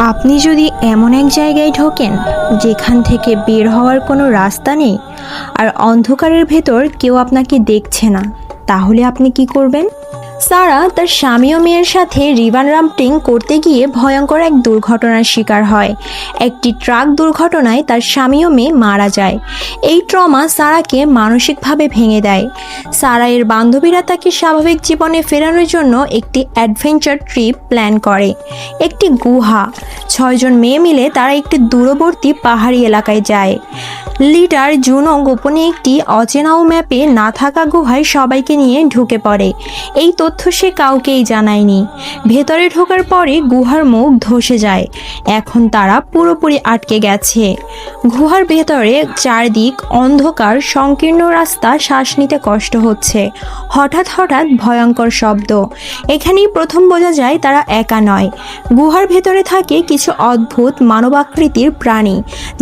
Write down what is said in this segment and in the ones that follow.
আপনি যদি এমন এক জায়গায় ঢোকেন যেখান থেকে বের হওয়ার কোনো রাস্তা নেই আর অন্ধকারের ভেতর কেউ আপনাকে দেখছে না, তাহলে আপনি কি করবেন? সারা তার স্বামী ও মেয়ের সাথে রিভার রাফটিং করতে গিয়ে ভয়ঙ্কর এক দুর্ঘটনার শিকার হয়। একটি ট্রাক দুর্ঘটনায় তার স্বামী ও মেয়ে মারা যায়। এই ট্রমা সারাকে মানসিকভাবে ভেঙে দেয়। সারা এর বান্ধবীরা তাকে স্বাভাবিক জীবনে ফেরানোর জন্য একটি অ্যাডভেঞ্চার ট্রিপ প্ল্যান করে। একটি গুহা, 6 জন মেয়ে মিলে তারা একটি দূরবর্তী পাহাড়ি এলাকায় যায়। লিডার জুনো গোপনে একটি অচেনা ম্যাপে না থাকা গুহায় সবাইকে নিয়ে ঢুকে পড়ে। এই তথ্য সে কাউকেই জানায়নি। ভেতরে ঢোকার পরে গুহার মুখ ধসে যায়। এখন তারা পুরোপুরি আটকে গেছে। গুহার ভেতরে চারদিক অন্ধকার, সংকীর্ণ রাস্তা, শ্বাস নিতে কষ্ট হচ্ছে। হঠাৎ হঠাৎ ভয়ঙ্কর শব্দ। এখানেই প্রথম বোঝা যায় তারা একা নয়। গুহার ভেতরে থাকে কিছু অদ্ভুত মানবাকৃতির প্রাণী,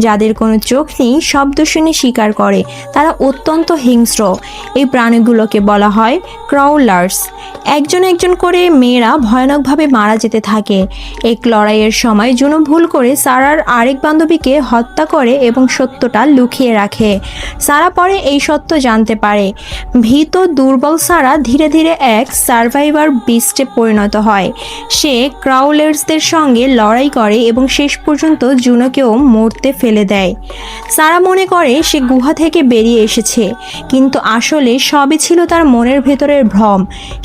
যাদের কোনো চোখ নেই, শব্দ শুনে শিকার করে। তারা অত্যন্ত হিংস্র। এই প্রাণীগুলোকে বলা হয় ক্রাউলার্স। একজন একজন করে মেয়েরা ভয়ানকভাবে মারা যেতে থাকে। এক লড়াইয়ের সময় জুনো ভুল করে সারার আরেক বান্ধবীকে হত্যা করে এবং সত্যটা লুকিয়ে রাখে। সারা পরে এই সত্য জানতে পারে। ভীত দুর্বল সারা ধীরে ধীরে এক সার্ভাইভার বিস্টে পরিণত হয়। সে ক্রাউলার্সদের সঙ্গে লড়াই করে এবং শেষ পর্যন্ত জুনোকেও মরতে ফেলে দেয়। সারা মনে করে সে গুহা থেকে বেরিয়ে এসেছে, কিন্তু আসলে সবই ছিল তার মনের ভেতরের ভ্রম।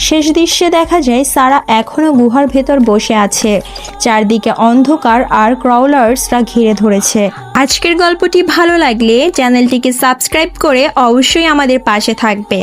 শেষ দৃশ্যে দেখা যায় সারা এখনও গুহার ভেতর বসে আছে। চারদিকে অন্ধকার আর ক্রাউলার্সরা ঘিরে ধরেছে। আজকের গল্পটি ভালো লাগলে চ্যানেলটিকে সাবস্ক্রাইব করে অবশ্যই আমাদের পাশে থাকবে।